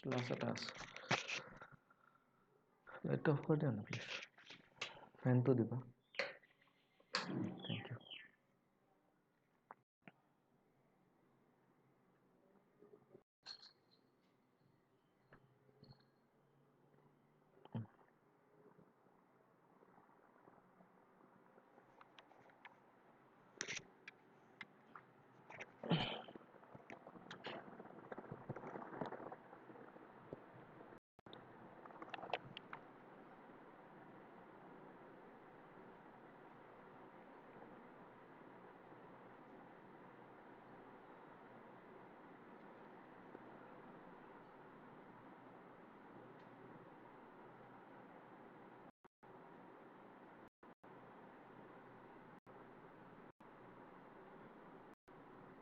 Class at us. Light off कर देना please. Fan तो दिखा. Thank you.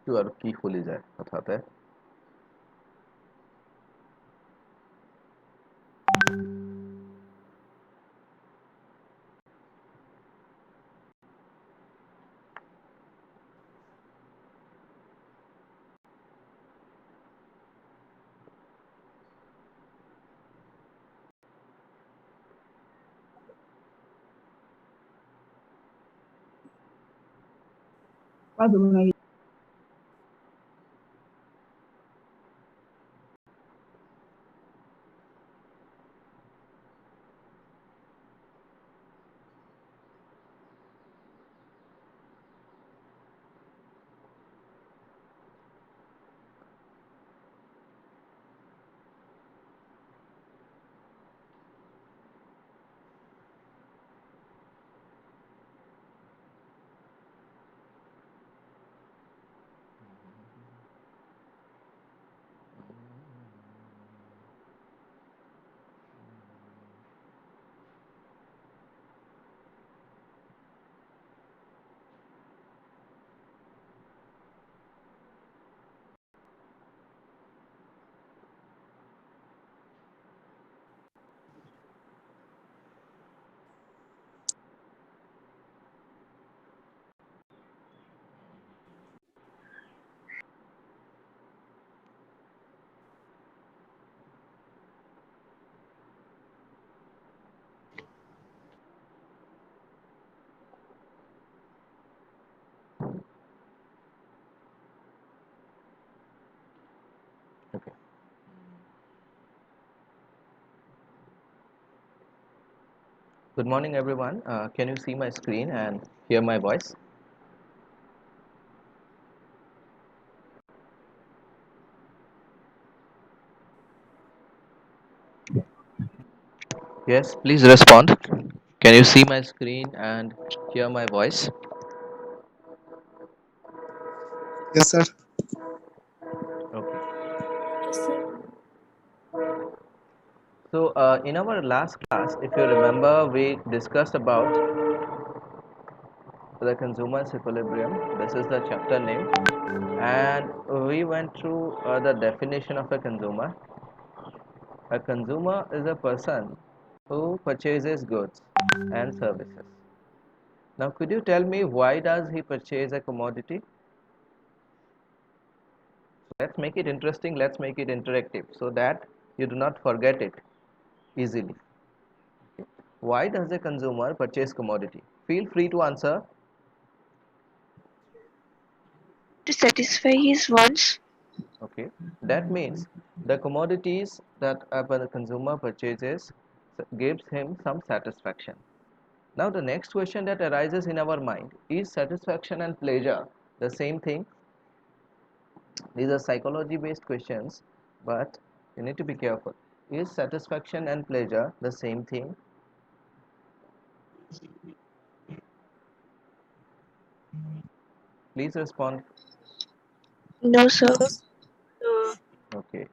क्यों और की खोली जाए बताते हैं. Okay. Good morning, everyone. Can you see my screen and hear my voice? Yes, please respond. Can you see my screen and hear my voice? Yes, sir. Okay. Yes, sir. So, in our last class, if you remember, we discussed about the consumer's equilibrium. This is the chapter name, and we went through the definition of a consumer. A consumer is a person who purchases goods and services. Now, could you tell me why does he purchase a commodity? Let's make it interesting. Let's make it interactive so that you do not forget it easily. Why does a consumer purchase commodity? Feel free to answer. To satisfy his wants. Okay, that means the commodities that a consumer purchases gives him some satisfaction. Now the next question that arises in our mind is satisfaction and pleasure the same thing? These are psychology based questions, but you need to be careful. Is satisfaction and pleasure the same thing? Please respond. No, sir. Okay,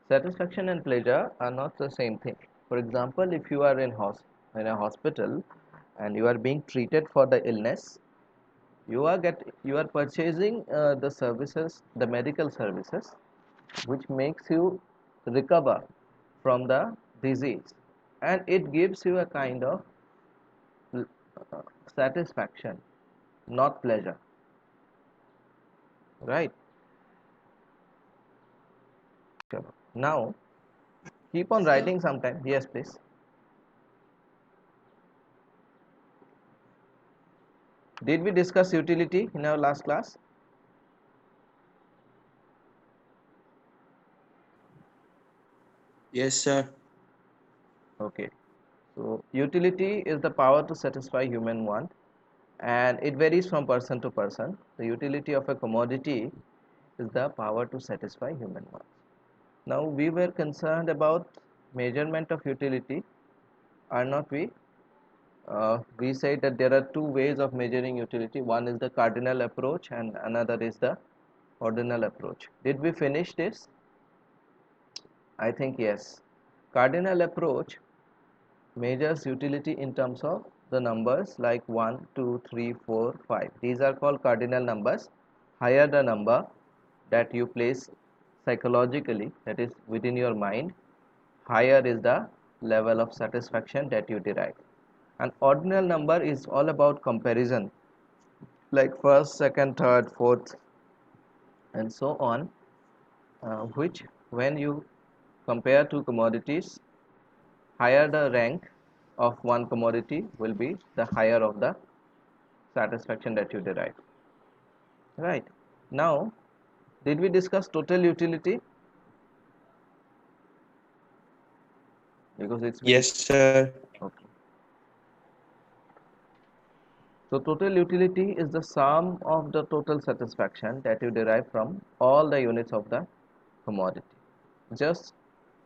satisfaction and pleasure are not the same thing. For example, if you are in a hospital and you are being treated for the illness, you are purchasing the services, the medical services, which makes you recover from the disease, and it gives you a kind of uh, satisfaction, not pleasure, right? Sure. Now Keep on writing sometime. Yes, please. Did we discuss utility in our last class? Yes, sir. Okay. So utility is the power to satisfy human want, and it varies from person to person. The utility of a commodity is the power to satisfy human wants. Now we were concerned about measurement of utility, are not we? We said that there are two ways of measuring utility. One is the cardinal approach and another is the ordinal approach. Did we finish this? I think yes. Cardinal approach measures utility in terms of the numbers like 1, 2, 3, 4, 5. These are called cardinal numbers. Higher the number that you place psychologically, that is within your mind, higher is the level of satisfaction that you derive. An ordinal number is all about comparison, like first, second, third, fourth, and so on, which when you compare two commodities, higher the rank of one commodity will be the higher of the satisfaction that you derive. Right. Now, did we discuss total utility? Because it's been Yes, sir. okay. So total utility is the sum of the total satisfaction that you derive from all the units of the commodity. Just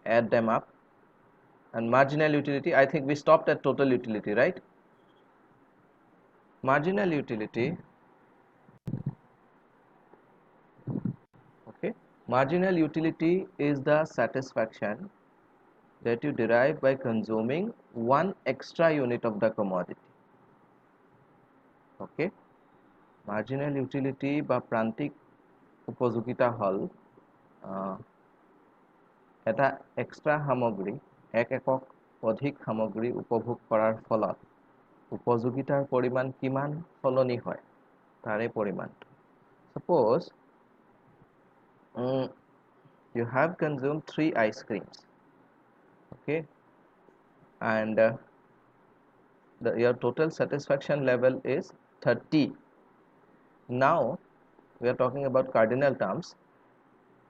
add them up. And marginal utility, I think we stopped at total utility, right? Marginal utility, okay. Marginal utility is the satisfaction that you derive by consuming one extra unit of the commodity. Okay. Marginal utility বা প্রান্তিক উপযোগিতা হল এটা extra সামগ্ৰী এক একক অধিক সামগ্ৰী উপভোগ কৰাৰ ফলত উপযোগিতাৰ পৰিমাণ কিমান সলনি হয় তাৰে পৰিমাণটো suppose you have consumed 3 ice creams, okay, and your total satisfaction level is 30. Now we are talking about cardinal terms,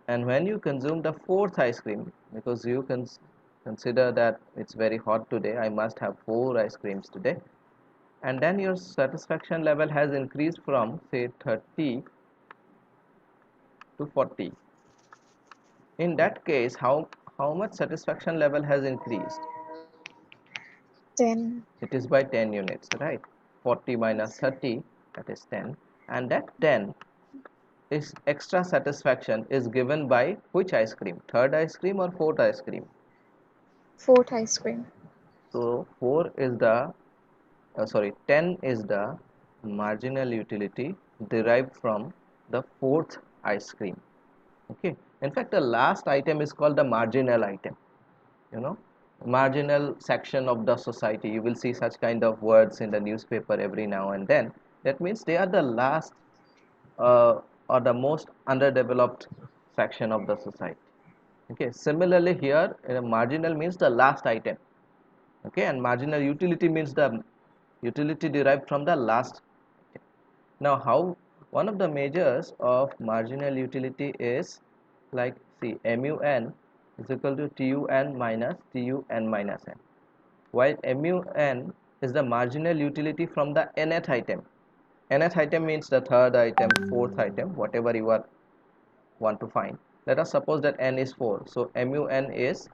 and when you consume the fourth ice cream, because you can consider that it's very hot today, I must have 4 ice creams today, and then your satisfaction level has increased from say 30 to 40. In that case, how much satisfaction level has increased? 10. It is by 10 units, right? 40 minus 30, that is 10, and that 10 is extra satisfaction is given by which ice cream? Third ice cream or fourth ice cream? 4th ice cream. So 4 is the 10 is the marginal utility derived from the fourth ice cream. Okay. In fact, the last item is called the marginal item. You know, marginal section of the society. You will see such kind of words in the newspaper every now and then. That means they are the last or the most underdeveloped section of the society. Okay. Similarly, here marginal means the last item. Okay, and marginal utility means the utility derived from the last. Now, how one of the measures of marginal utility is like see MUN is equal to TUN minus TUN minus N, while MUN is the marginal utility from the nth item. Nth item means the third item, fourth item, whatever you are want to find. Let us suppose that N is 4, so MUN is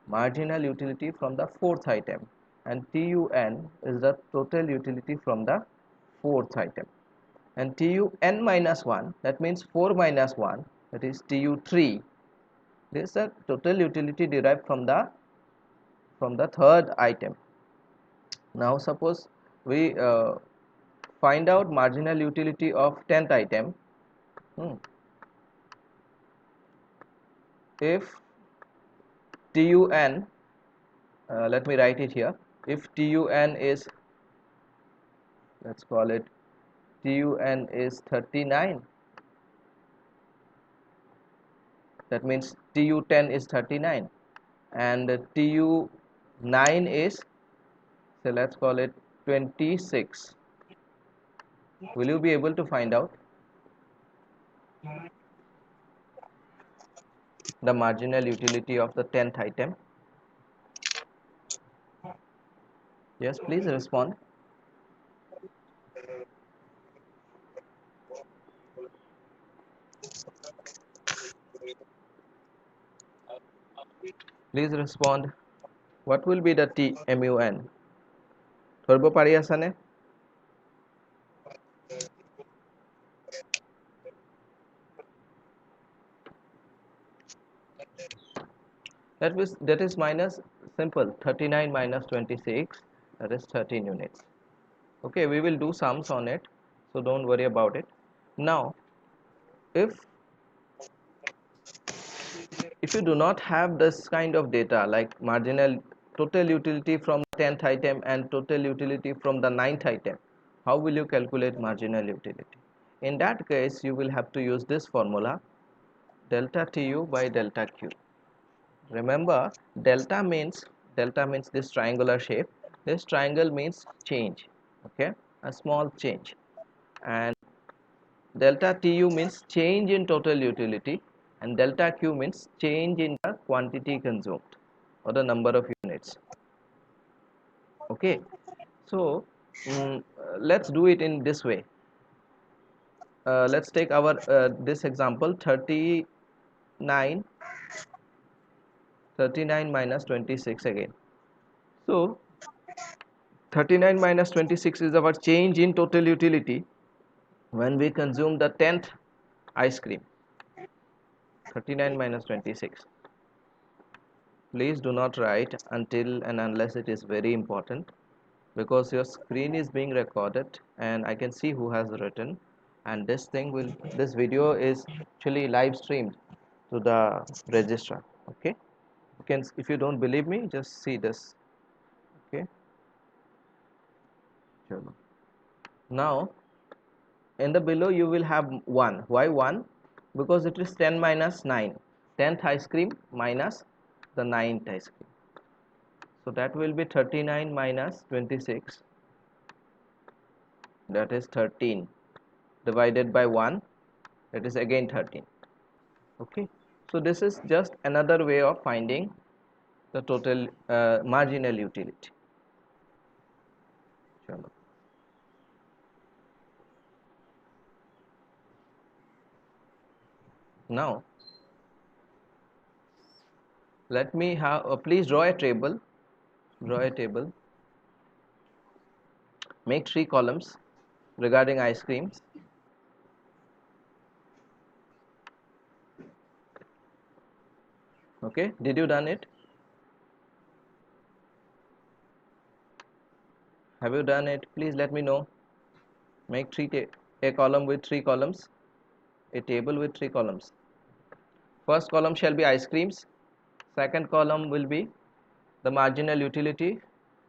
marginal utility from the fourth item, and TUN is the total utility from the fourth item, and TUN minus 1, that means 4 minus 1, that is TU3. This is the total utility derived from the third item. Now suppose we find out marginal utility of 10th item. If TUN, let me write it here, if TUN is, let's call it TUN is 39, that means TU10 is 39, and TU9 is, so let's call it 26. Will you be able to find out the marginal utility of the 10th item? Yes, please respond. Please respond. What will be the TMUN? ধৰিব পাৰি আছানে? That is minus, simple, 39 minus 26, that is 13 units. Okay, we will do sums on it, so don't worry about it. Now, if you do not have this kind of data like marginal total utility from 10th item and total utility from the 9th item, how will you calculate marginal utility? In that case, you will have to use this formula, delta TU by delta Q. Remember, delta means this triangular shape. This triangle means change, okay, a small change, and delta TU means change in total utility, and delta Q means change in the quantity consumed or the number of units. Okay, so let's do it in this way. Let's take our this example, 39 minus 26 again. So 39 minus 26 is our change in total utility when we consume the 10th ice cream. 39 minus 26. Please do not write until and unless it is very important, because your screen is being recorded and I can see who has written, and this video is actually live streamed to the registrar. Okay, you can, if you don't believe me, just see this. Okay, now in the below you will have 1. Why 1? Because it is 10 minus 9, 10th ice cream minus the 9th ice cream. So that will be 39 minus 26, that is 13, divided by 1, that is again 13. Okay, so this is just another way of finding the total marginal utility. Now let me have please draw a table. Make 3 columns regarding ice creams. Okay, did you done it? Have you done it? Please let me know. Make a column with 3 columns, a table with 3 columns. First column shall be ice creams, second column will be the marginal utility,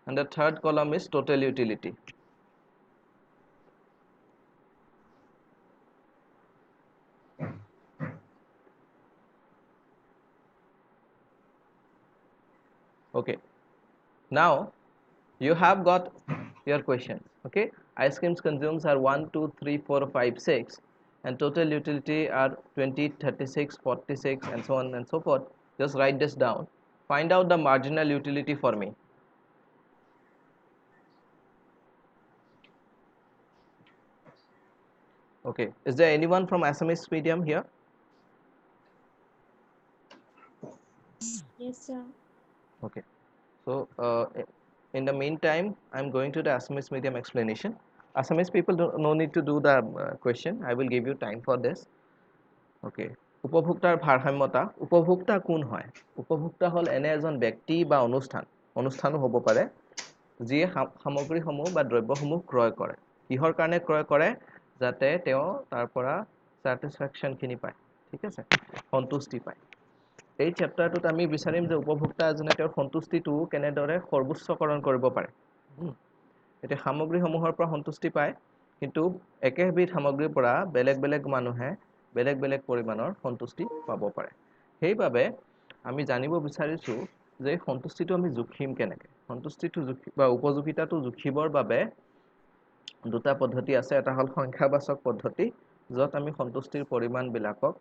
and the third column is total utility. Okay, now you have got your questions. Okay, ice creams consumes are 1, 2, 3, 4, 5, 6, and total utility are 20, 36, 46, and so on and so forth. Just write this down. Find out the marginal utility for me. Okay, is there anyone from Assamese medium here? Yes, sir. Okay, so in the meantime, I'm going to the Assamese medium explanation. Assamese people no need to do the question. I will give you time for this. Okay, উপভোক্তাৰ ভাৰসাম্যতা, উপভোক্তা কোন হয়? উপভোক্তা হল এনে এজন ব্যক্তি বা অনুষ্ঠানো হ'ব পাৰে যিয়ে সামগ্ৰীসমূহ বা দ্ৰব্যসমূহ ক্ৰয় কৰে। কিহৰ কাৰণে ক্ৰয় কৰে? যাতে তেওঁ তাৰ পৰা স্যাটিসফ্যাকশনখিনি পায়, ঠিক আছে, সন্তুষ্টি পায়। এই চেপ্টাৰটোত আমি বিচাৰিম যে উপভোক্তা এজনে তেওঁৰ সন্তুষ্টিটো কেনেদৰে সৰ্বোচ্চকৰণ কৰিব পাৰে। এতিয়া সামগ্ৰীসমূহৰ পৰা সন্তুষ্টি পায়, কিন্তু একেবিধ সামগ্ৰীৰ পৰা বেলেগ বেলেগ মানুহে বেলেগ বেলেগ পৰিমাণৰ সন্তুষ্টি পাব পাৰে। সেইবাবে আমি জানিব বিচাৰিছোঁ যে সন্তুষ্টিটো আমি জুখিম কেনেকৈ সন্তুষ্টিটো বা উপযোগিতাটো জুখিবৰ বাবে দুটা পদ্ধতি আছে এটা হ'ল সংখ্যাবাচক পদ্ধতি য'ত আমি সন্তুষ্টিৰ পৰিমাণবিলাকক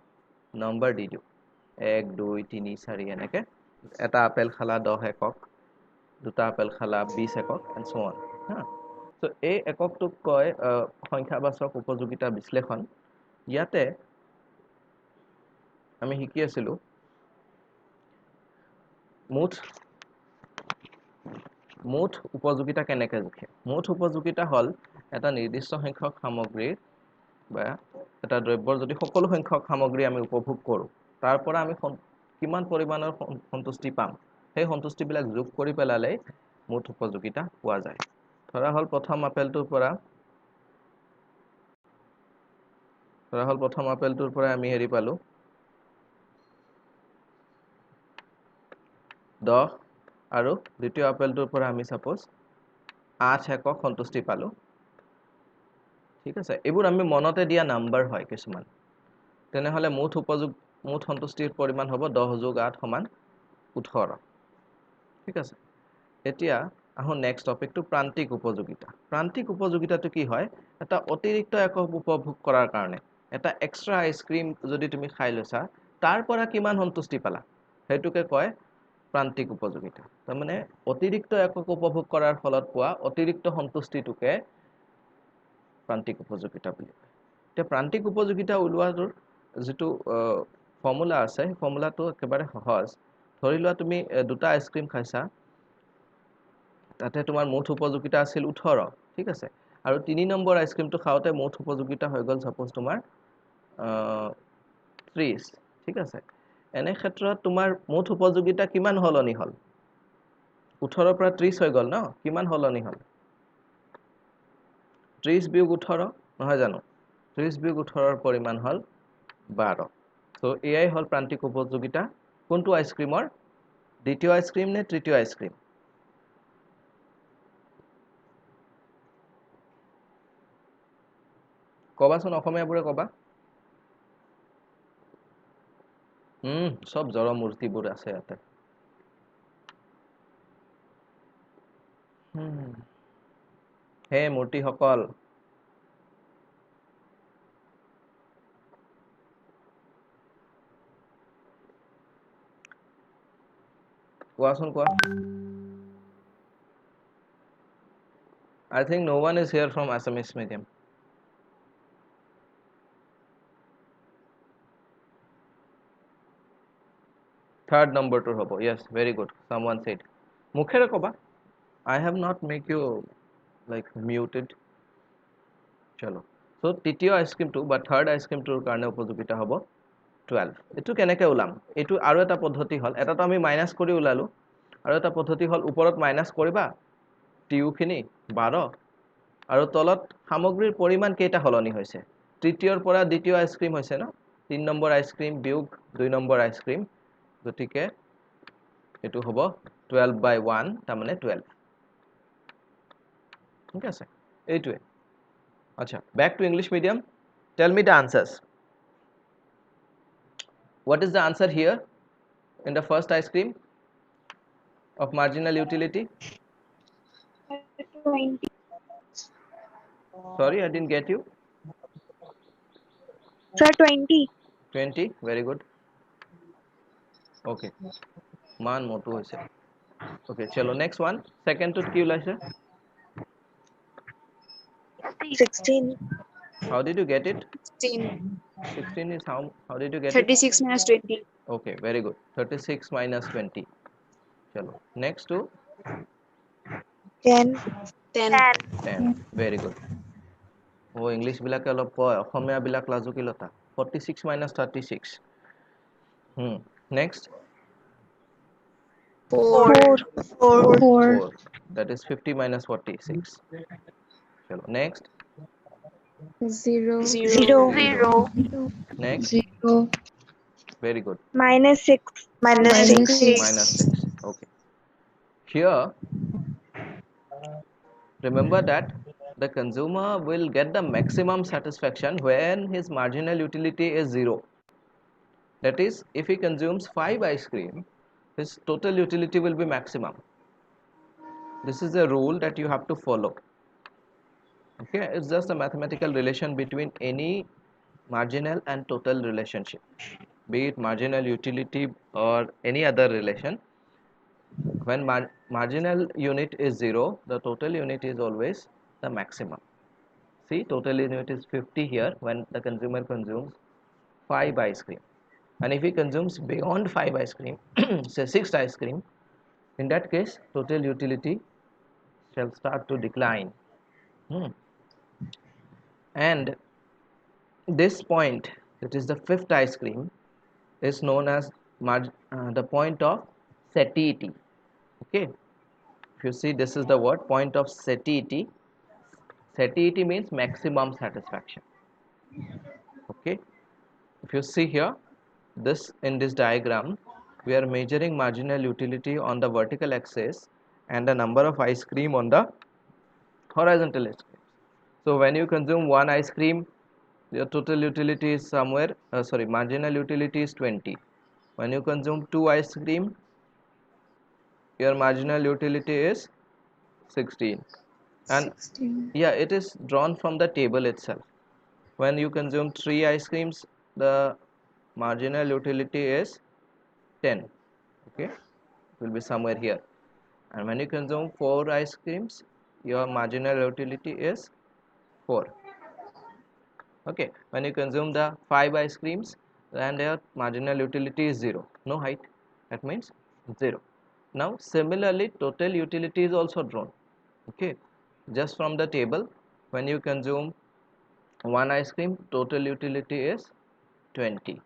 নম্বৰ দি দিওঁ 1 2 3 4 এনেকৈ এটা আপেল খালা 10 একক দুটা আপেল খালা 20 একক এণ্ড সো অন হা তো এই এককটোক কয় সংখ্যাবাচক উপযোগিতা বিশ্লেষণ ইয়াতে আমি শিকি আছিলোঁ মুঠ উপযোগিতা কেনেকৈ জুখে মুঠ উপযোগিতা হ'ল এটা নিৰ্দিষ্ট সংখ্যক সামগ্ৰীৰ বা এটা দ্ৰব্যৰ যদি সকলো সংখ্যক সামগ্ৰী আমি উপভোগ কৰোঁ তাৰ পৰা আমি কিমান পৰিমাণৰ সন্তুষ্টি পাম সেই সন্তুষ্টিবিলাক যোগ কৰি পেলালেই মুঠ উপযোগিতা পোৱা যায় ধৰা হ'ল প্ৰথম আপেলটোৰ পৰা আমি হেৰি পালোঁ 10 আৰু দ্বিতীয় আপেলটোৰ পৰা আমি সাপোজ 8 একক সন্তুষ্টি পালোঁ ঠিক আছে এইবোৰ আমি মনতে দিয়া নাম্বাৰ হয় কিছুমান তেনেহ'লে মুঠ সন্তুষ্টিৰ পৰিমাণ হ'ব 10 + 8 = 18 ঠিক আছে এতিয়া আহোঁ নেক্সট টপিকটো প্ৰান্তিক উপযোগিতা প্ৰান্তিক উপযোগিতাটো কি হয় এটা অতিৰিক্ত একক উপভোগ কৰাৰ কাৰণে এটা এক্সট্ৰা আইচক্ৰীম যদি তুমি খাই লৈছা তাৰ পৰা কিমান সন্তুষ্টি পালা সেইটোকে কয় প্ৰান্তিক উপযোগিতা তাৰমানে অতিৰিক্ত একক উপভোগ কৰাৰ ফলত পোৱা অতিৰিক্ত সন্তুষ্টিটোকে প্ৰান্তিক উপযোগিতা বুলি কয় এতিয়া প্ৰান্তিক উপযোগিতা ওলোৱাটোৰ যিটো ফৰ্মুলা আছে সেই ফৰ্মুলাটো একেবাৰে সহজ ধৰি লোৱা তুমি দুটা আইচক্ৰীম খাইছা তাতে তোমাৰ মুঠ উপযোগিতা আছিল 18 ঠিক আছে আৰু 3 নম্বৰ আইচক্ৰীমটো খাওঁতে মুঠ উপযোগিতা হৈ গ'ল সাপোজ তোমাৰ 30 ঠিক আছে এনে ক্ষেত্ৰত তোমাৰ মুঠ উপযোগিতা কিমান হলনি হল 18 পৰা 30 হৈ গ'ল ন কিমান হলনি হল 30 বিয়োগ 18 নহয় জানো 30 বিয়োগ 18 পৰিমাণ হল 12 সো এয়াই হল প্ৰান্তিক উপযোগিতা কোনটো আইচক্ৰীমৰ দ্বিতীয় আইচক্ৰীম নে তৃতীয় আইচক্ৰীম কবাচোন অসমীয়াবোৰে কবা সব জড় মূৰ্তিবোৰ আছে ইয়াতে হে মূৰ্তিসকল কোৱাচোন কোৱা I think no one is here from Assamese medium third number to hobo yes very good someone said mukhere koba I have not make you like muted chalo so titiyo ice cream to but third ice cream to karone upojogita hobo 12 etu keneke ulam etu aru eta poddhoti hol eta to ami minus kori ulalu aru eta poddhoti hol uporot minus koriba tu khini 12 আৰু তলত সামগ্ৰীৰ পৰিমাণ কেইটা হলনি হৈছে তৃতীয়ৰ পৰা দ্বিতীয় ice cream হৈছে ন 3 নম্বৰ আইসক্ৰীম বিয়োগ 2 নম্বৰ আইসক্ৰীম গতিকে এটো হ'ব 12/1 তাৰ মানে 12 ঠিক আছে এইটোৱে আচ্ছা back to English medium tell me the answers what is the answer here in the first ice cream of marginal utility 20. sorry I didn't get you Sir, 20. 20 very good okay মান মোটো হৈছে okay chalo next one second to কি ওলাইছে 16. how did you get it 16. 16 is how did you get 36 minus 20. it okay very good 36 minus 20 chalo next to 10. 10. 10 very good oh english bilake olop koy Asamiya black লাজুকিলতা 46 minus 36 next 4. 4. that is 50 minus 46 chalo next 0. 0 next 0. very good Minus 6. Minus 6. minus 6 okay here remember that the consumer will get the maximum satisfaction when his marginal utility is 0 that is if he consumes 5 ice cream his total utility will be maximum. This is a rule that you have to follow. Okay, it's just a mathematical relation between any marginal and total relationship, be it marginal utility or any other relation. When marginal unit is 0, the total unit is always the maximum. See, total unit is 50 here when the consumer consumes 5 ice cream, and if he consumes beyond 5 ice cream, say 6 ice cream, in that case total utility shall start to decline. Hmm. And this point, that is the fifth ice cream, is known as the point of satiety. Okay, if you see, this is the word point of satiety. Satiety means maximum satisfaction. Okay, if you see here, this in this diagram, we are measuring marginal utility on the vertical axis and the number of ice cream on the horizontal axis. So when you consume one ice cream, your total utility is somewhere, marginal utility is 20. When you consume 2 ice cream, your marginal utility is 16. And 16. yeah, it is drawn from the table itself. When you consume 3 ice creams, the marginal utility is 10. Okay, it will be somewhere here. And when you consume 4 ice creams, your marginal utility is 4. Okay, when you consume the 5 ice creams, then their marginal utility is 0, no height, that means 0. Now similarly, total utility is also drawn. Okay, just from the table, when you consume one ice cream, total utility is 20.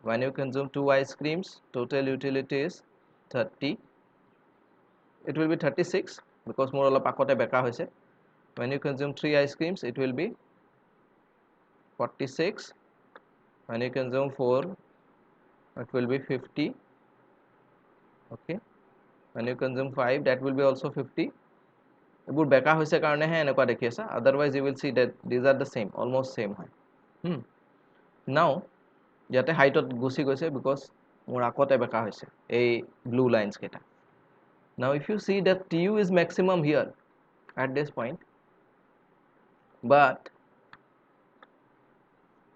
When you consume 2 ice creams, total utility is 30. It will be 36 because more or less beka hoise. When you consume 3 ice creams, it will be 46. When you consume 4, it will be 50. Okay, when you consume 5, that will be also 50. Ebu beka hoise karone hai enekwa dekhi asa. Otherwise, you will see that these are the same, almost same hai. Now, yate height gusi goise because মোৰ আকতে বেকা হৈছে এই blue lines কেটা. Now if you see that tu is maximum here at this point, but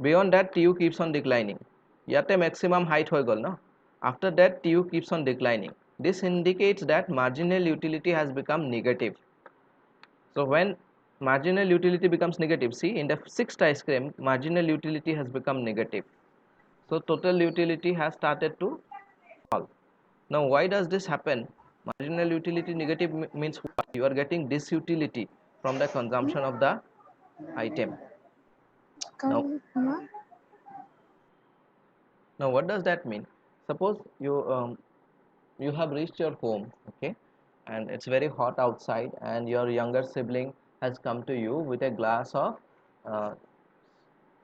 beyond that tu keeps on declining. Yate maximum height hoy gol na. After that tu keeps on declining. This indicates that marginal utility has become negative. So when marginal utility becomes negative, see in the sixth ice cream, marginal utility has become negative. So total utility has started to fall. Now why does this happen? Marginal utility negative means what? You are getting disutility from the consumption of the item. Now, now what does that mean? Suppose you have reached your home, okay, and it's very hot outside, and your younger sibling has come to you with a glass of uh,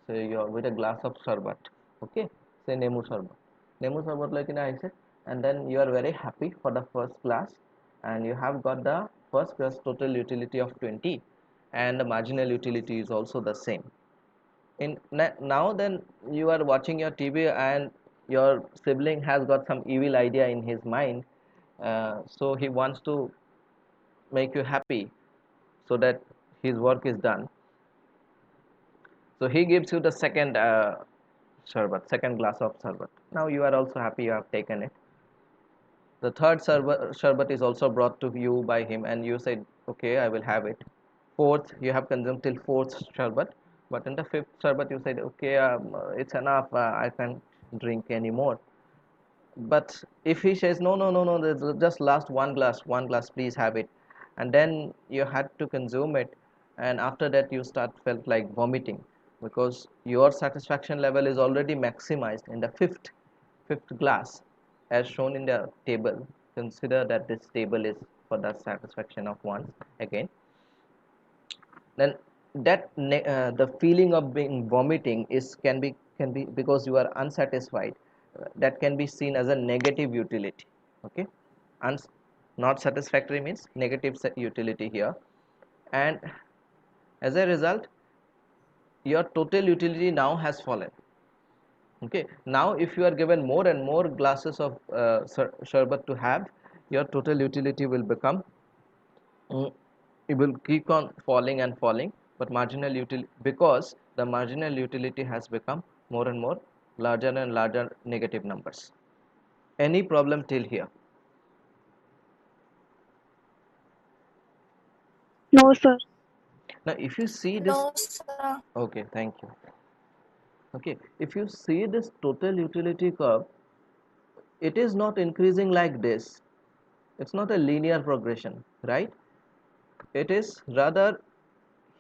say your with a glass of sharbat, okay, say nemu sharbat like in ice, and then you are very happy for the first glass, and you have got the first class total utility of 20, and the marginal utility is also the same. In now then you are watching your TV, and your sibling has got some evil idea in his mind, so he wants to make you happy so that his work is done. So he gives you the second second glass of sharbat. Now you are also happy you have taken it. The third sharbat is also brought to you by him, and you said, okay, I will have it. Fourth, you have consumed till fourth sharbat, but in the fifth sharbat you said, okay, it's enough, I can't drink anymore. But if he says, no, no, no, no, there's just last one glass, please have it, and then you had to consume it, and after that you felt like vomiting because your satisfaction level is already maximized in the fifth glass as shown in the table. Consider that this table is for the satisfaction of one again. Then that the feeling of being vomiting is can be because you are unsatisfied. That can be seen as a negative utility. Okay, not satisfactory means negative utility here, and as a result your total utility now has fallen. Okay, now if you are given more and more glasses of sherbet to have, your total utility will become it will keep on falling and falling, but marginal utility, because the marginal utility has become more and more larger and larger negative numbers. Any problem till here? No, sir. Now if you see this, No, sir. okay, thank you. Okay, if you see this total utility curve, it is not increasing like this. It's not a linear progression, right? It is rather,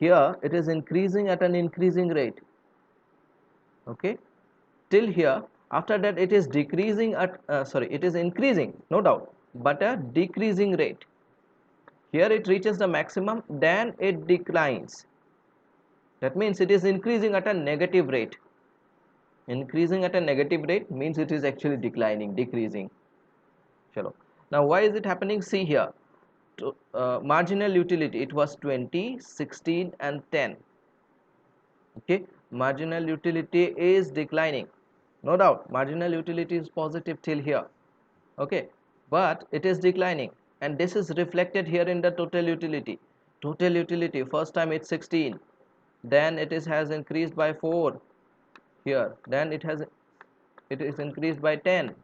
here it is increasing at an increasing rate. Okay, till here. After that it is decreasing at it is increasing, no doubt, but a decreasing rate. Here it reaches the maximum, then it declines. That means it is increasing at a negative rate. Increasing at a negative rate means it is actually declining, decreasing. Chalo. Now why is it happening? See here, marginal utility, it was 20, 16 and 10. Okay, marginal utility is declining, no doubt. Marginal utility is positive till here. Okay, but it is declining, and this is reflected here in the total utility. Total utility, first time it's 16, then it is has increased by 4 here, then it is increased by 10.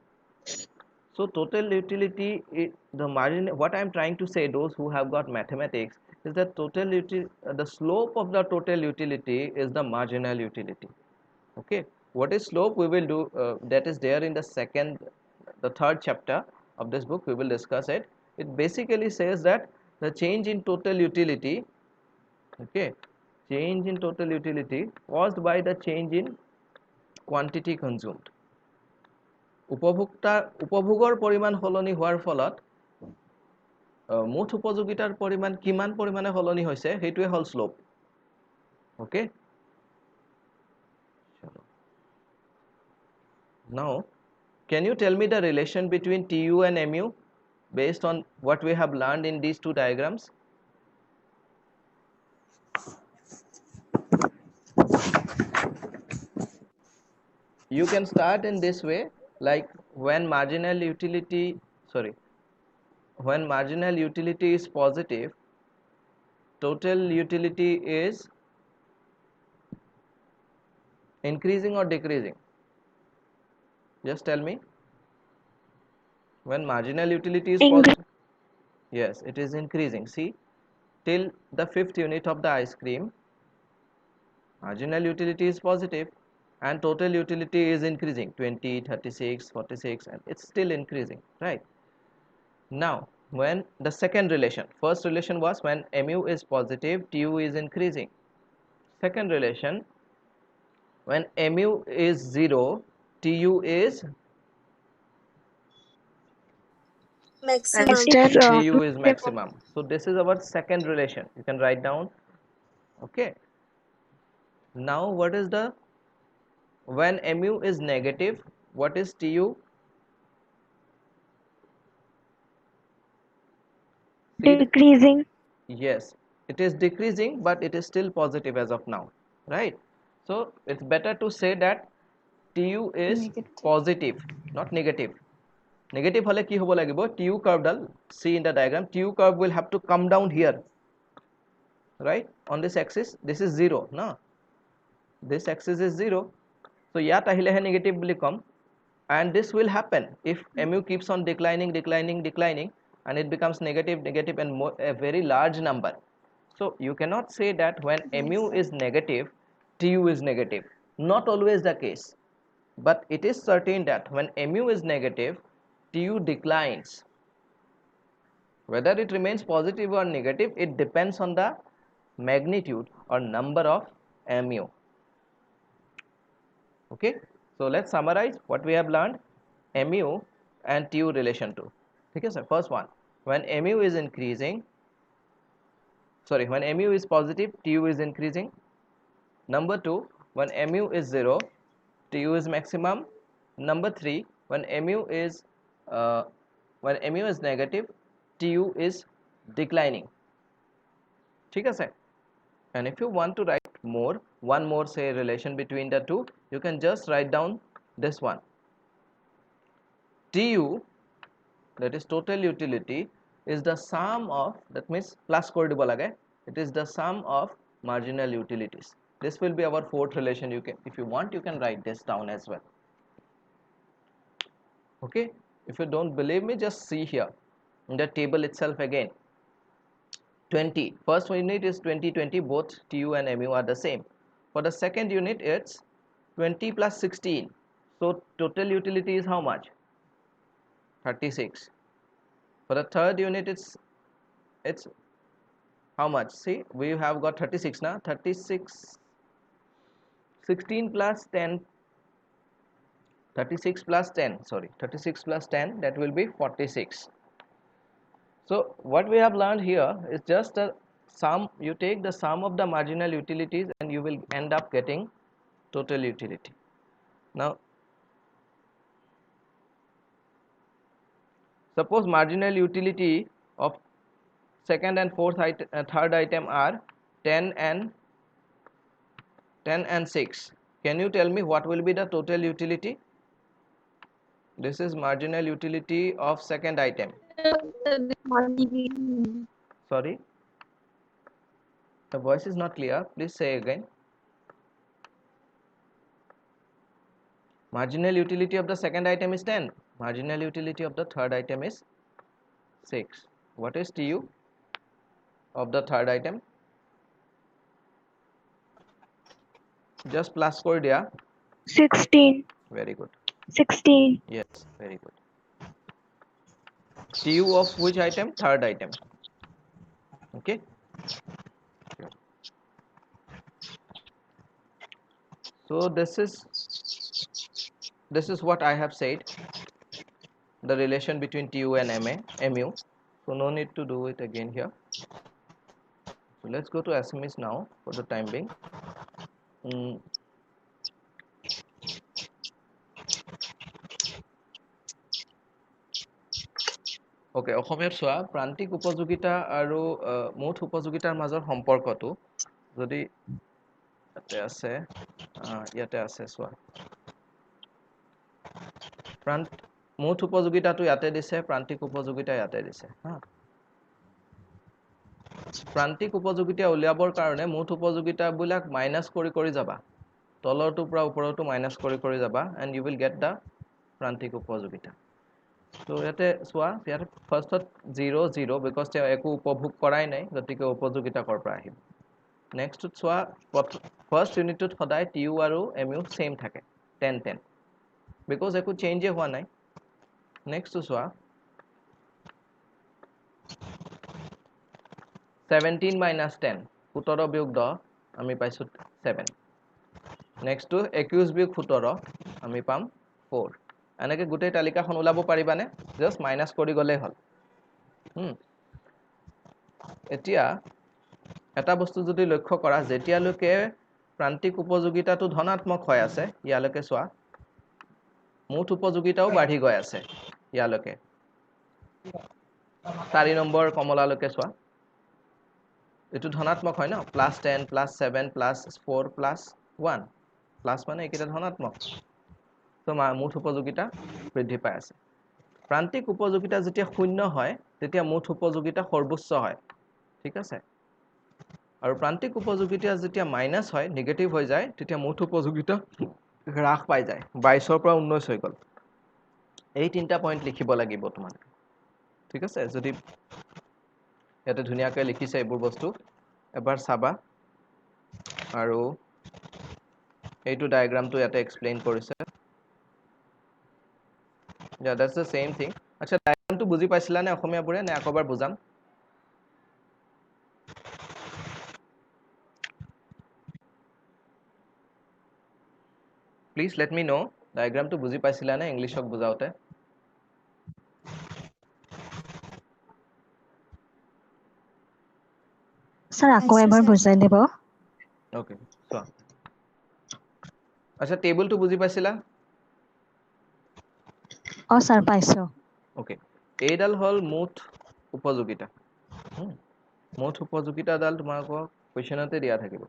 So total utility, the margin, what I am trying to say, those who have got mathematics, is that the slope of the total utility is the marginal utility. Okay, what is slope? We will do that is there in the third chapter of this book. We will discuss it. It basically says that the change in total utility, okay, change in total utility caused by the change in quantity consumed. উপভোগৰ পৰিমাণ সলনি হোৱাৰ ফলত মুঠ উপযোগিতাৰ পৰিমাণ কিমান পৰিমাণে সলনি হৈছে সেইটোৱে হল slope. Okay, now can you tell me the relation between TU and MU based on what we have learned in these two diagrams? You can start in this way, like when marginal utility is positive, total utility is increasing or decreasing? Just tell me. When marginal utility is positive, yes, it is increasing. See, till the 5th unit of the ice cream, marginal utility is positive and total utility is increasing, 20, 36, 46, and it's still increasing, right? Now when the second relation, first relation was when mu is positive, tu is increasing. Second relation, when mu is 0, tu is Maximum. tu is maximum. So this is our second relation. You can write down. Okay, now what is the, when mu is negative, what is tu? Decreasing. Yes, it is decreasing, but it is still positive as of now, right? So it's better to say that tu is positive, not negative. Negative hole ki hobo lagibo, tu curve dal, see in the diagram, tu curve will have to come down here, right? On this axis, this is 0, no? This axis is 0. So yat ahile he negative boli come, and this will happen if mu keeps on declining, and it becomes negative, and a very large number. So you cannot say that when mu is negative, tu is negative. Not always the case, but it is certain that when mu is negative, tu declines. Whether it remains positive or negative, it depends on the magnitude or number of mu. Okay, so let's summarize what we have learned. Mu and tu relation to. Okay, sir. First one, when mu is increasing, when mu is positive, tu is increasing. Number 2, when mu is 0, tu is maximum. Number 3, when mu is negative, tu is declining. Okay, sir. And if you want to write one more say relation between the two, you can just write down this one. TU, that is total utility, is the sum of, that means plus kori dibo lage, it is the sum of marginal utilities. This will be our fourth relation. You can, if you want, you can write this down as well. Okay, if you don't believe me, just see here in the table itself again. 20, first unit is 20, both TU and MU are the same. For the second unit, it's 20 plus 16. So total utility is how much? 36. For the third unit, it's how much? See, we have got 36 now. 36, 16 plus 10, 36 plus 10, sorry, 36 plus 10, that will be 46. So what we have learned here is just a sum. You take the sum of the marginal utilities and you will end up getting total utility. Now suppose marginal utility of second and third item are 10 and 6. Can you tell me what will be the total utility? This is marginal utility of second item. Sorry, the voice is not clear. Please say again. Marginal utility of the second item is 10. Marginal utility of the third item is 6. What is TU of the third item? Just plus kori dia. 16. Very good. 16. Yes, very good. TU of which item? Third item. Okay. So this is what I have said, the relation between TU and MU. So no need to do it again here. So let's go to SMS now for the time being. Okay, অসমীয়াত চোৱা প্ৰান্তিক উপযোগিতা আৰু মুঠ উপযোগিতাৰ মাজৰ সম্পৰ্কটো যদি ইয়াতে আছে চোৱা, মুঠ উপযোগিতাটো ইয়াতে দিছে, প্ৰান্তিক উপযোগিতা ইয়াতে দিছে হা। প্ৰান্তিক উপযোগিতা উলিয়াবৰ কাৰণে মুঠ উপযোগিতাবিলাক মাইনাছ কৰি কৰি যাবা, তলৰটোৰ পৰা ওপৰতো মাইনাছ কৰি কৰি যাবা, and you will get the প্ৰান্তিক উপযোগিতা। তো ইয়াতে চোৱা, ইয়াতে ফাৰ্ষ্টত 0 0 বিকজ তেওঁ একো উপভোগ কৰাই নাই, গতিকে উপযোগিতা ক'ৰ পৰা আহিব। নেক্সটটোত চোৱা, ফাৰ্ষ্ট ইউনিটটোত সদায় TU আৰু MU সেম থাকে 10 10 বিকজ একো চেঞ্জে হোৱা নাই। নেক্সটটো চোৱা, 17 minus 10, 17 বিয়োগ 10, আমি পাইছোঁ 7। নেক্সটটো 21 বিয়োগ 17, আমি পাম 4। এনেকৈ গোটেই তালিকাখন ওলাব পাৰিবানে? জাষ্ট মাইনাছ কৰি গ'লেই হ'ল। এতিয়া এটা বস্তু যদি লক্ষ্য কৰা, যেতিয়ালৈকে প্ৰান্তিক উপযোগিতাটো ধনাত্মক হৈ আছে, ইয়ালৈকে চোৱা, মুঠ উপযোগিতাও বাঢ়ি গৈ আছে ইয়ালৈকে। 4 নম্বৰ কমলালৈকে চোৱা, এইটো ধনাত্মক হয় ন, +10 +7 +4 +1, প্লাছ মানে এইকেইটা ধনাত্মক। তো মুঠ উপযোগিতা বৃদ্ধি পাই আছে। প্ৰান্তিক উপযোগিতা যেতিয়া 0 হয় তেতিয়া মুঠ উপযোগিতা সৰ্বোচ্চ হয়, ঠিক আছে। আৰু প্ৰান্তিক উপযোগিতা যেতিয়া মাইনাছ হয়, নিগেটিভ হৈ যায়, তেতিয়া মুঠ উপযোগিতা হ্ৰাস পাই যায়, 22ৰ পৰা 19 হৈ গ'ল। এই তিনিটা পইণ্ট লিখিব লাগিব তোমালোকে, ঠিক আছে। যদি ইয়াতে ধুনীয়াকৈ লিখিছে এইবোৰ বস্তু, এবাৰ চাবা। আৰু এইটো ডায়েগ্ৰামটো ইয়াতে এক্সপ্লেইন কৰিছে। Yeah, that's the same thing. আচ্ছা, ডায়েগ্ৰামটো বুজি পাইছিলা নে অসমীয়াবোৰে, নে আকৌবাৰ বুজাম? প্লিজ লেট মি ন', ডায়েগ্ৰামটো বুজি পাইছিলা নে ইংলিছত বুজাওঁতে? স্যার আকৌ এবাৰ বুজাই দিব। ওকে, চোৱা। আচ্ছা, টেবুলটো বুজি পাইছিলা? স্যার পাইছো। ওকে, এইডাল হ'ল মুঠ উপযোগিতা। মুঠ উপযোগিতাডাল তোমালোকক কুৱেশ্যনতে দিয়া থাকিব।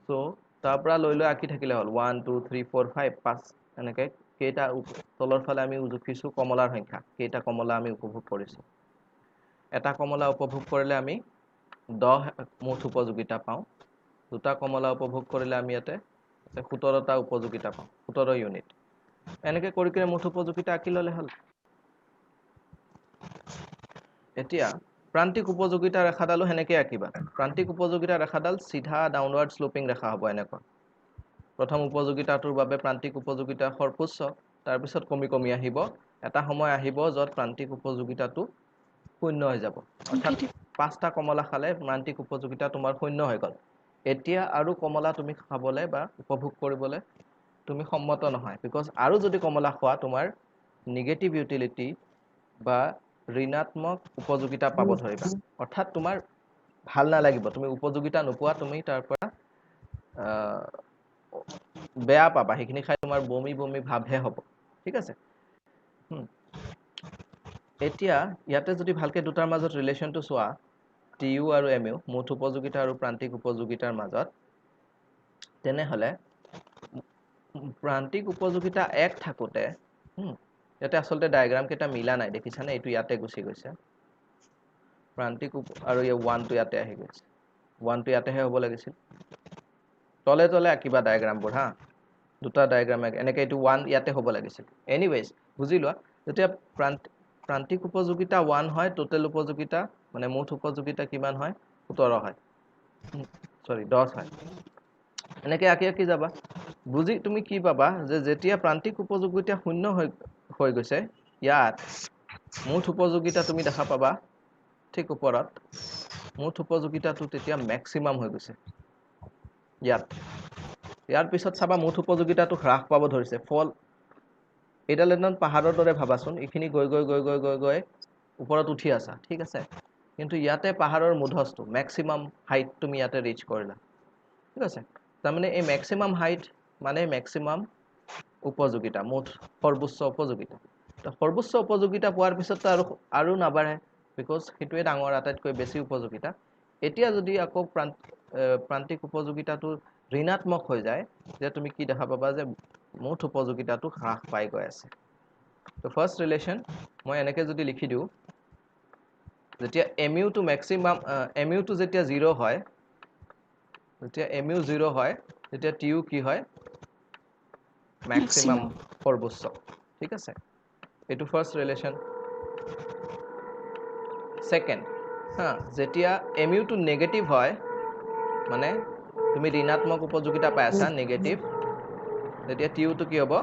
চ' তাৰ পৰা লৈ লৈ আঁকি থাকিলে হ'ল, 1 2 3 4 5, এনেকৈ কেইটা তলৰ ফালে আমি জুখিছোঁ কমলাৰ সংখ্যা কেইটা কমলা আমি উপভোগ কৰিছোঁ এটা কমলা উপভোগ কৰিলে আমি 10 মুঠ উপযোগিতা পাওঁ দুটা কমলা উপভোগ কৰিলে আমি ইয়াতে 17টা উপযোগিতা পাওঁ 17 ইউনিট এনেকৈ কৰি কিনে মুঠ উপযোগিতা আঁকি ল'লে হ'ল এতিয়া প্ৰান্তিক উপযোগিতা ৰেখাডালো হেনেকৈ আঁকিবা প্ৰান্তিক উপযোগিতা ৰেখাডাল সিধা ডাউনৱাৰ্ড স্লোপিং ৰেখা হ'ব এনেকুৱা প্ৰথম উপযোগিতাটোৰ বাবে প্ৰান্তিক উপযোগিতা সৰ্বোচ্চ তাৰ পিছত কমি কমি আহিব এটা সময় আহিব যত প্ৰান্তিক উপযোগিতাটো শূন্য হৈ যাব অৰ্থাৎ পাঁচটা কমলা খালে প্ৰান্তিক উপযোগিতা তোমাৰ শূন্য হৈ গ'ল এতিয়া আৰু কমলা তুমি খাবলৈ বা উপভোগ কৰিবলৈ তুমি সম্মত নহয় বিকজ আৰু যদি কমলা খোৱা তোমাৰ নিগেটিভ ইউটিলিটি বা ঋণাত্মক উপযোগিতা পাব ধৰিবা অৰ্থাৎ তোমাৰ ভাল নালাগিব তুমি উপযোগিতা নোপোৱা তুমি তাৰ পৰা বেয়া পাবা সেইখিনি খাই তোমাৰ বমি বমি ভাবহে হ'ব ঠিক আছে এতিয়া ইয়াতে যদি ভালকে দুটাৰ মাজত ৰিলেচনটো চোৱা টিইউ আৰু এমইউ মুঠ উপযোগিতা আৰু প্ৰান্তিক উপযোগিতাৰ মাজত তেনেহলে প্ৰান্তিক উপযোগিতা 1 থাকোতে ইয়াতে আসলতে ডায়াগ্ৰাম কেইটা মিলা নাই দেখিছানে এইটো ইয়াতে গুছি গৈছে প্ৰান্তিক আৰু এই 1 টো ইয়াতে আহি গৈছে 1 টো ইয়াতেহে হ'ব লাগিছিল তলে তলে আঁকিবা ডায়াগ্ৰামবোৰ হা দুটা ডায়াগ্ৰাম এনেকৈ এইটো 1 ইয়াতে হ'ব লাগিছিল এনিৱেজ বুজি লোৱা যেতিয়া প্ৰান্তিক উপযোগিতা 1 হয় টোটাল উপযোগিতা মানে মুঠ উপযোগিতা কিমান হয় 17 হয় সৰি 10 হয় এনেকৈ আঁকি আঁকি যাবা বুজি তুমি কি পাবা যে যেতিয়া প্ৰান্তিক উপযোগিতা শূন্য হৈ গৈছে ইয়াত মুঠ উপযোগিতা তুমি দেখা পাবা ঠিক ওপৰত মুঠ উপযোগিতাটো তেতিয়া ম্যাক্সিমাম হৈ গৈছে ইয়াৰ পিছত চাবা মুঠ উপযোগিতাটো হ্ৰাস পাব ধৰিছে ফল এডাল এডাল পাহাৰৰ দৰে ভাবাচোন এইখিনি গৈ গৈ গৈ গৈ গৈ গৈ ওপৰত উঠি আছা ঠিক আছে কিন্তু ইয়াতে পাহাৰৰ মুধচটো ম্যাক্সিমাম হাইট তুমি ইয়াতে ৰিচ কৰিলা ঠিক আছে তাৰমানে এই ম্যাক্সিমাম হাইট মানে ম্যাক্সিমাম উপযোগিতা মুঠ সৰ্বোচ্চ উপযোগিতা তো সৰ্বোচ্চ উপযোগিতা পোৱাৰ পিছত আৰু নাবাঢ়ে বিকজ সেইটোৱে ডাঙৰ আটাইতকৈ বেছি উপযোগিতা এতিয়া যদি আকৌ প্ৰান্তিক উপযোগিতাটো ঋণাত্মক হৈ যায় যে তুমি কি দেখা পাবা যে মুঠ উপযোগিতাটো হ্ৰাস পাই গৈ আছে তো ফাৰ্স্ট ৰিলেশন মই এনেকৈ যদি লিখি দিওঁ যেতিয়া mu two maximum mu two যেতিয়া 0 হয় যেতিয়া mu 0 হয় তেতিয়া tu কি হয় ম্যাক্সিমাম সৰ্বোচ্চ ঠিক আছে এইটো ফাৰ্স্ট ৰিলেশন সেকেন্ড যেতিয়া mu টু নেগেটিভ হয় মানে তুমি ঋণাত্মক উপযোগিতা পাই আছা নেগেটিভ তেতিয়া tu টো কি হ'ব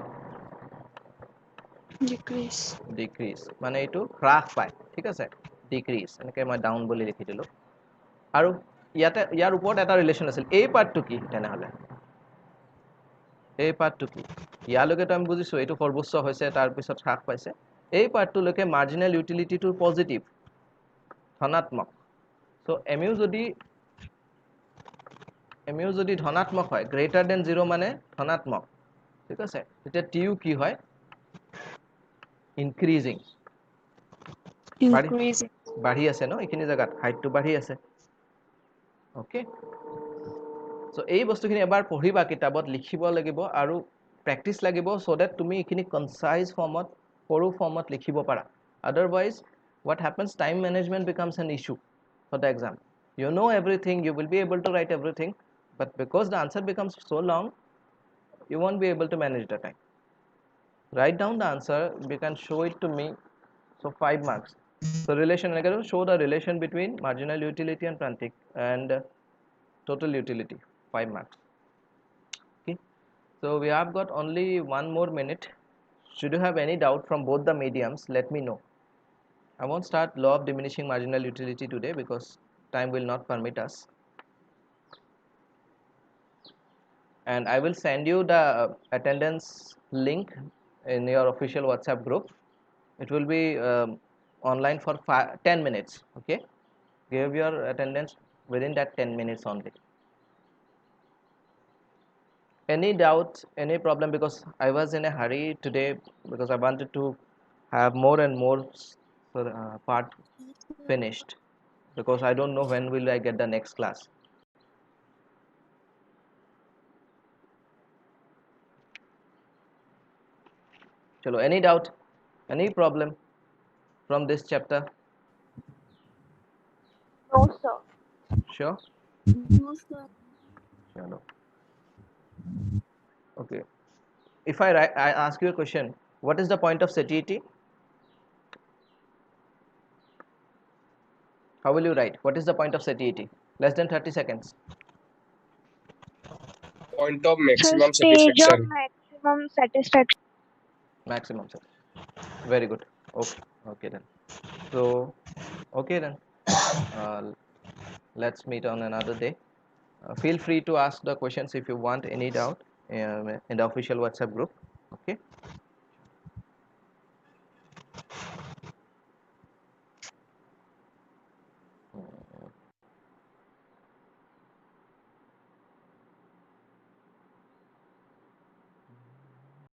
ডিক্ৰিজ মানে এইটো হ্ৰাস পায় ঠিক আছে ডিক্ৰিজ এনেকৈ মই ডাউন বুলি লিখি দিলো আৰু ইয়াৰ ওপৰত এটা ৰিলেশন আছিল এই পাৰ্টটো কি তেনেহলে এই পাৰ্টটো কি ইয়ালৈকে আমি বুজিছো এইটো সৰ্বোচ্চ হৈছে তাৰ পিছত হ্ৰাস পাইছে এই পাৰ্টটোলৈকে মাৰ্জিনেল ইউটিলিটিটো পজিটিভ ধনাত্মক সো mu যদি ধনাত্মক হয় গ্ৰেটাৰ দেন 0 মানে ধনাত্মক ঠিক আছে তেতিয়া tu কি হয় ইনক্ৰিজিং বাঢ়ি আছে ন এইখিনি জায়গাত হাইটটো বাঢ়ি আছে ওকে সো এই বস্তুখিনি এবাৰ পঢ়িবা কিতাপত লিখিব লাগিব আৰু প্ৰেক্টিস লাগিব সো দ্যাট তুমি এইখিনি কনসাইজ ফৰ্মত সৰু ফৰ্মত লিখিব পাৰা otherwise what happens time management becomes an issue for the exam you know everything you will be able to write everything but because the answer becomes so long you won't be able to manage the time write down the answer you can show it to me so 5 marks so relation show the relation between marginal utility and prantic and total utility 5 marks okay so we have got only one more minute should you have any doubt from both the mediums let me know I won't start law of diminishing marginal utility today because time will not permit us and I will send you the attendance link in your official WhatsApp group it will be online for 10 minutes okay give your attendance within that 10 minutes only any doubt any problem because I was in a hurry today because I wanted to have more and more part finished because I don't know when will I get the next class Chalo, any doubt, any problem from this chapter? No, sir. Sure. No, sir. Chalo. Okay. If I ask you a question, what is the point of satiety? How will you write? What is the point of satiety? Less than 30 seconds. Point of Sir, maximum stage of satisfaction. maximum satisfaction. Maximum sir. Very good. Okay. Okay then. So, okay then. Uh, let's meet on another day. Feel free to ask the questions if you want any doubt in the official WhatsApp group. Okay.